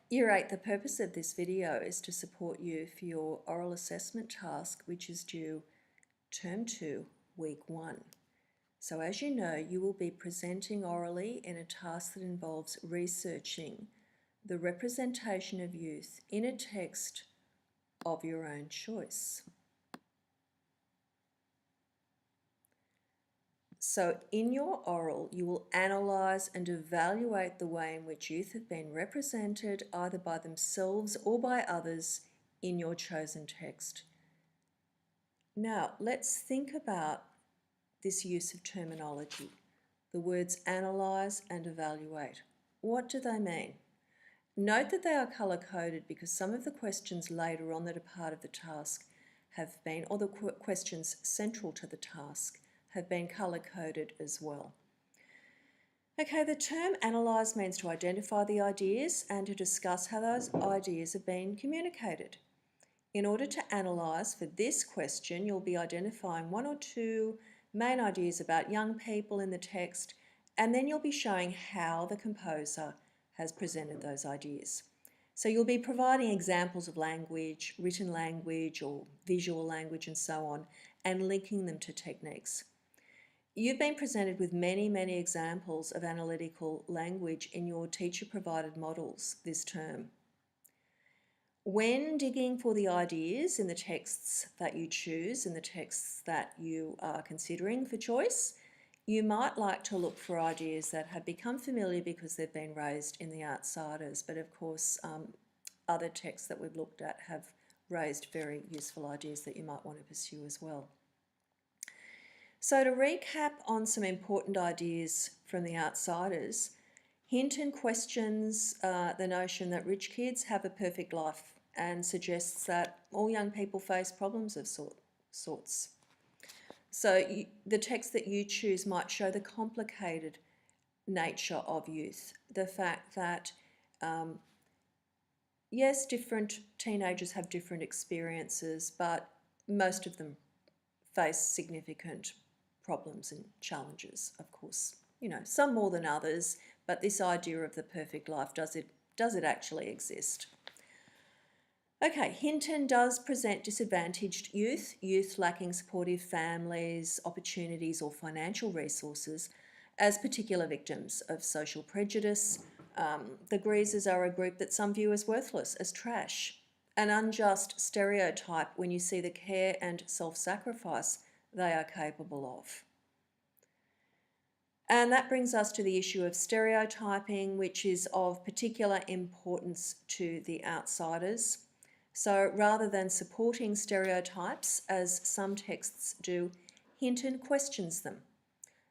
Year 8, the purpose of this video is to support you for your oral assessment task, which is due Term 2, Week 1. So as you know, you will be presenting orally in a task that involves researching the representation of youth in a text of your own choice. So in your oral, you will analyse and evaluate the way in which youth have been represented either by themselves or by others in your chosen text. Now, let's think about this use of terminology. The words analyse and evaluate. What do they mean? Note that they are colour-coded because some of the questions later on that are part of the task have been, or the questions central to the task, have been colour-coded as well. Okay, the term analyse means to identify the ideas and to discuss how those ideas have been communicated. In order to analyse for this question, you'll be identifying one or two main ideas about young people in the text, and then you'll be showing how the composer has presented those ideas. So you'll be providing examples of language, written language or visual language and so on, and linking them to techniques. You've been presented with many examples of analytical language in your teacher-provided models this term. When digging for the ideas in the texts that you choose, in the texts that you are considering for choice, you might like to look for ideas that have become familiar because they've been raised in the Outsiders, but of course other texts that we've looked at have raised very useful ideas that you might want to pursue as well. So to recap on some important ideas from the Outsiders, Hinton questions the notion that rich kids have a perfect life and suggests that all young people face problems of sorts. So the text that you choose might show the complicated nature of youth, the fact that yes, different teenagers have different experiences, but most of them face significant problems and challenges, of course. You know, some more than others, but this idea of the perfect life, does it actually exist? Okay, Hinton does present disadvantaged youth lacking supportive families, opportunities or financial resources as particular victims of social prejudice. The Greasers are a group that some view as worthless, as trash, an unjust stereotype when you see the care and self-sacrifice they are capable of. And that brings us to the issue of stereotyping, which is of particular importance to the Outsiders. So rather than supporting stereotypes, as some texts do, Hinton questions them.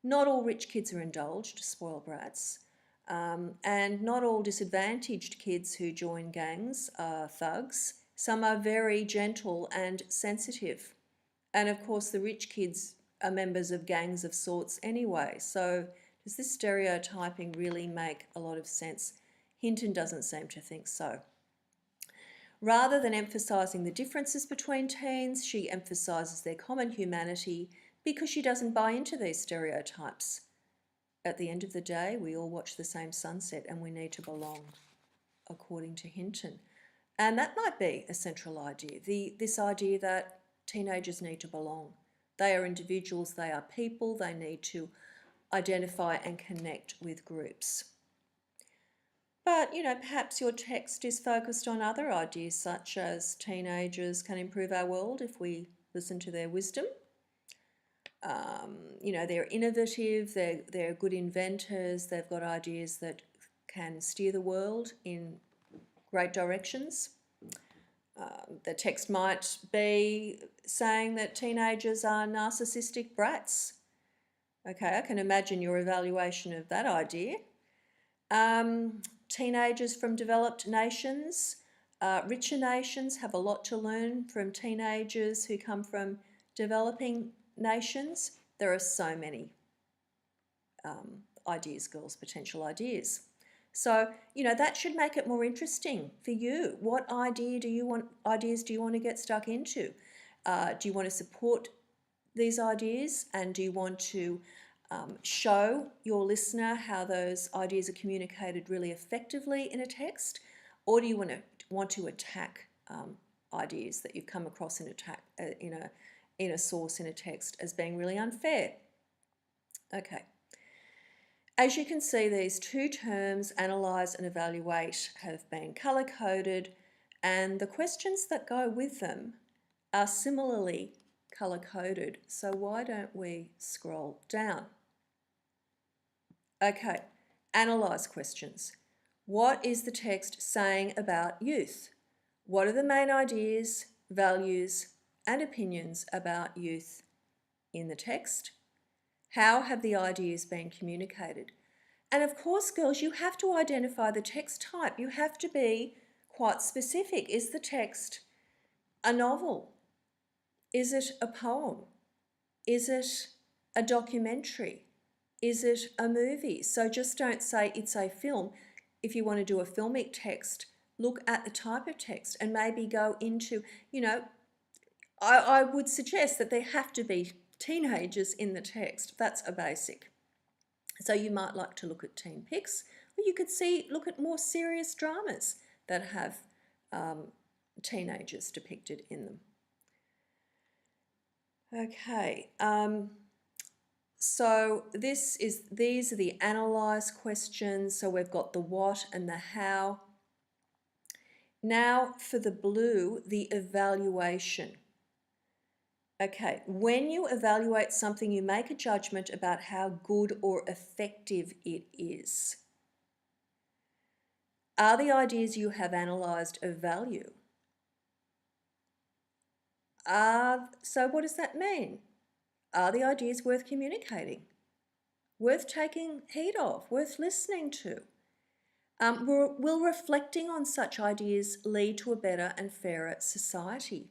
Not all rich kids are indulged, spoiled brats, and not all disadvantaged kids who join gangs are thugs. Some are very gentle and sensitive. And of course, the rich kids are members of gangs of sorts anyway. So does this stereotyping really make a lot of sense? Hinton doesn't seem to think so. Rather than emphasising the differences between teens, she emphasises their common humanity because she doesn't buy into these stereotypes. At the end of the day, we all watch the same sunset and we need to belong, according to Hinton. And that might be a central idea, this idea that teenagers need to belong. They are individuals, they are people, they need to identify and connect with groups. But, you know, perhaps your text is focused on other ideas such as teenagers can improve our world if we listen to their wisdom. You know, they're innovative, they're good inventors, they've got ideas that can steer the world in great directions. The text might be saying that teenagers are narcissistic brats. Okay, I can imagine your evaluation of that idea. Teenagers from developed nations, richer nations have a lot to learn from teenagers who come from developing nations. There are so many ideas, girls, potential ideas. So, you know, that should make it more interesting for you. What ideas do you want to get stuck into? Do you want to support these ideas, and do you want to show your listener how those ideas are communicated really effectively in a text? or do you want to attack ideas that you've come across in a source, in a text, as being really unfair? Okay. As you can see, these two terms, analyse and evaluate, have been colour-coded, and the questions that go with them are similarly colour-coded. So why don't we scroll down? Okay, analyse questions. What is the text saying about youth? What are the main ideas, values, and opinions about youth in the text? How have the ideas been communicated? And of course, girls, you have to identify the text type. You have to be quite specific. Is the text a novel? Is it a poem? Is it a documentary? Is it a movie? So just don't say it's a film. If you want to do a filmic text, look at the type of text and maybe go into, I would suggest that there have to be teenagers in the text. That's a basic. So you might like to look at teen pics, or you could look at more serious dramas that have teenagers depicted in them. Okay, so these are the analyse questions. So we've got the what and the how. Now for the blue, the evaluation. Okay, when you evaluate something, you make a judgment about how good or effective it is. Are the ideas you have analysed of value? So what does that mean? Are the ideas worth communicating? Worth taking heed of? Worth listening to? Will reflecting on such ideas lead to a better and fairer society?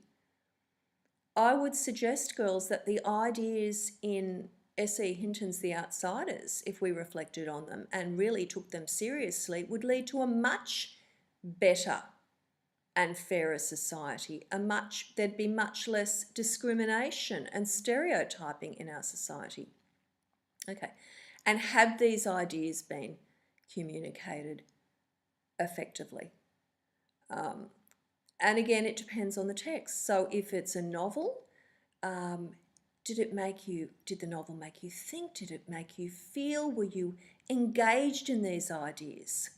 I would suggest, girls, that the ideas in S.E. Hinton's The Outsiders, if we reflected on them and really took them seriously, would lead to a much better and fairer society. There'd be much less discrimination and stereotyping in our society. Okay, and have these ideas been communicated effectively? And again, it depends on the text. So if it's a novel, did the novel make you think? Did it make you feel? Were you engaged in these ideas?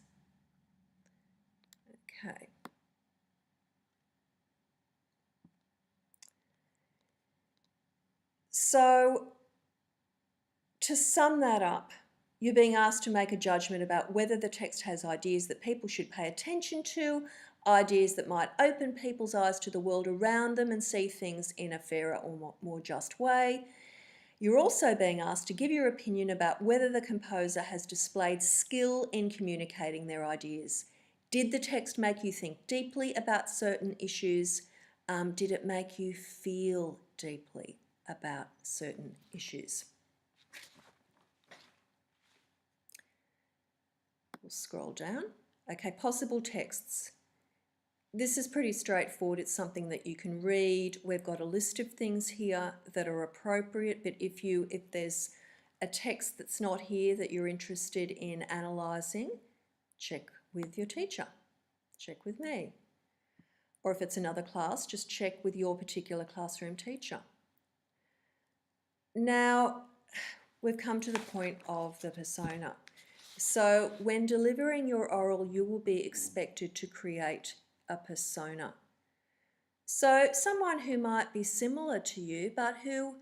Okay. So to sum that up, you're being asked to make a judgment about whether the text has ideas that people should pay attention to, ideas that might open people's eyes to the world around them and see things in a fairer or more just way. You're also being asked to give your opinion about whether the composer has displayed skill in communicating their ideas. Did the text make you think deeply about certain issues? Did it make you feel deeply about certain issues? We'll scroll down. Okay, possible texts. This is pretty straightforward. It's something that you can read. We've got a list of things here that are appropriate, but if there's a text that's not here that you're interested in analysing, check with your teacher, check with me. Or if it's another class, just check with your particular classroom teacher. Now, we've come to the point of the persona. So when delivering your oral, you will be expected to create a persona. So someone who might be similar to you, but who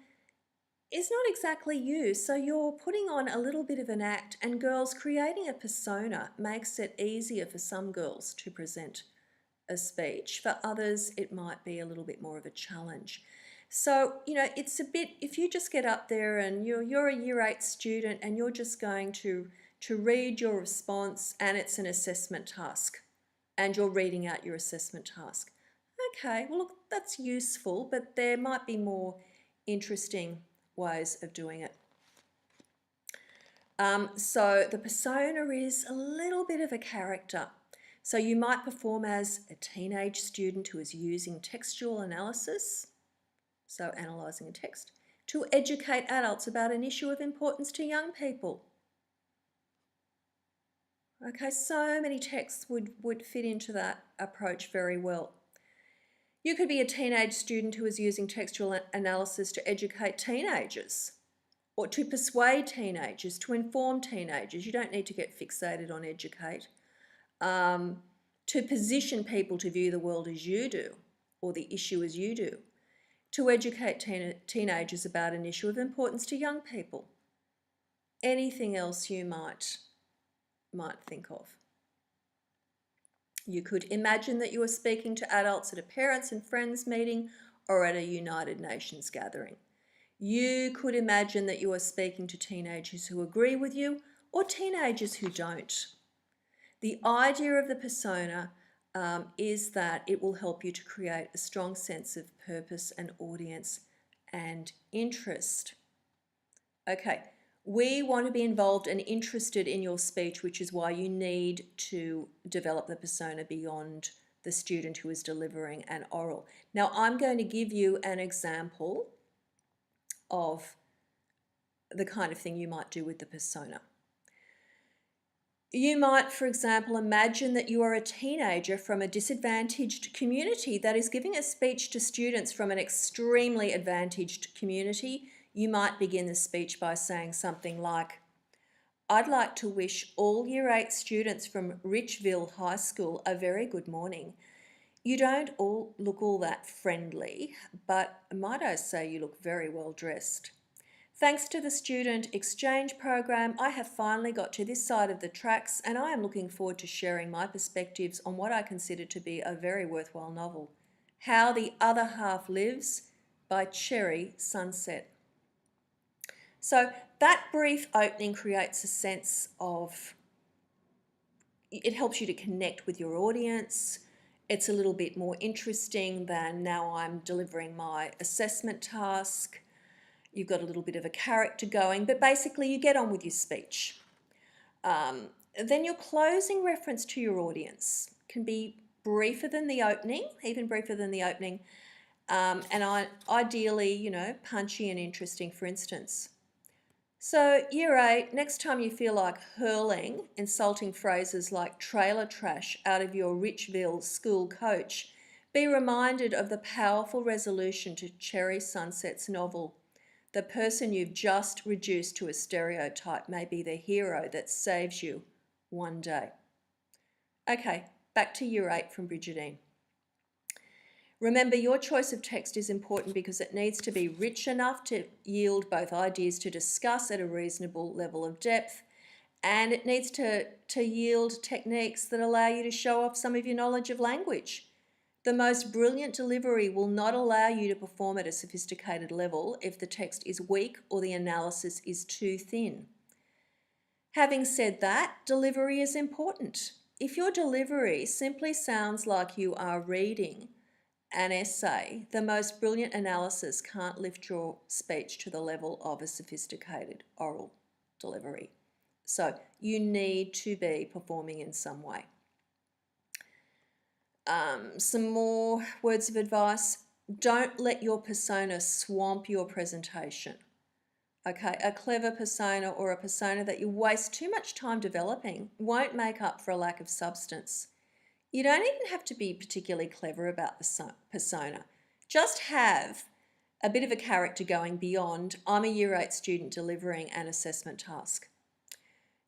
is not exactly you. So you're putting on a little bit of an act, and girls, creating a persona makes it easier for some girls to present a speech. For others, it might be a little bit more of a challenge. So, it's a bit, if you just get up there and you're a Year 8 student and you're just going to read your response, and it's an assessment task, and you're reading out your assessment task. Okay, well, look, that's useful, but there might be more interesting ways of doing it. So the persona is a little bit of a character. So you might perform as a teenage student who is using textual analysis, so analysing a text, to educate adults about an issue of importance to young people. Okay, so many texts would fit into that approach very well. You could be a teenage student who is using textual analysis to educate teenagers or to persuade teenagers, to inform teenagers. You don't need to get fixated on educate. To position people to view the world as you do or the issue as you do. To educate teenagers about an issue of importance to young people. Anything else you might think of. You could imagine that you are speaking to adults at a parents and friends meeting or at a United Nations gathering. You could imagine that you are speaking to teenagers who agree with you or teenagers who don't. The idea of the persona is that it will help you to create a strong sense of purpose and audience and interest. Okay, we want to be involved and interested in your speech, which is why you need to develop the persona beyond the student who is delivering an oral. Now, I'm going to give you an example of the kind of thing you might do with the persona. You might, for example, imagine that you are a teenager from a disadvantaged community that is giving a speech to students from an extremely advantaged community. You might begin the speech by saying something like, "I'd like to wish all Year 8 students from Richville High School a very good morning. You don't all look all that friendly, but might I say you look very well dressed. Thanks to the student exchange program, I have finally got to this side of the tracks and I am looking forward to sharing my perspectives on what I consider to be a very worthwhile novel, How the Other Half Lives by Cherry Sunset." So that brief opening creates a sense of, it helps you to connect with your audience. It's a little bit more interesting than now I'm delivering my assessment task. You've got a little bit of a character going, but basically you get on with your speech. Then your closing reference to your audience can be briefer than the opening, even briefer than the opening, and ideally, punchy and interesting, for instance. So, Year 8, next time you feel like hurling insulting phrases like trailer trash out of your Richville school coach, be reminded of the powerful resolution to Cherry Sunset's novel. The person you've just reduced to a stereotype may be the hero that saves you one day. Okay, back to Year 8 from Brigidine. Remember, your choice of text is important because it needs to be rich enough to yield both ideas to discuss at a reasonable level of depth, and it needs to yield techniques that allow you to show off some of your knowledge of language. The most brilliant delivery will not allow you to perform at a sophisticated level if the text is weak or the analysis is too thin. Having said that, delivery is important. If your delivery simply sounds like you are reading an essay, the most brilliant analysis can't lift your speech to the level of a sophisticated oral delivery. So you need to be performing in some way. Some more words of advice. Don't let your persona swamp your presentation. Okay, a clever persona or a persona that you waste too much time developing won't make up for a lack of substance. You don't even have to be particularly clever about the persona. Just have a bit of a character going beyond, I'm a Year 8 student delivering an assessment task.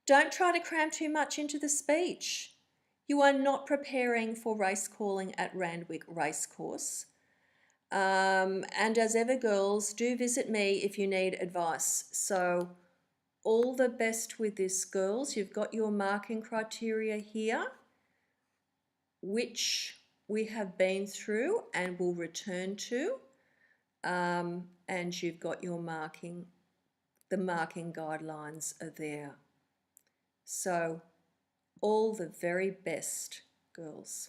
Don't try to cram too much into the speech. You are not preparing for race calling at Randwick Racecourse. And as ever, girls, do visit me if you need advice. So all the best with this, girls. You've got your marking criteria here, which we have been through and will return to. And you've got your marking, the marking guidelines are there. So all the very best, girls.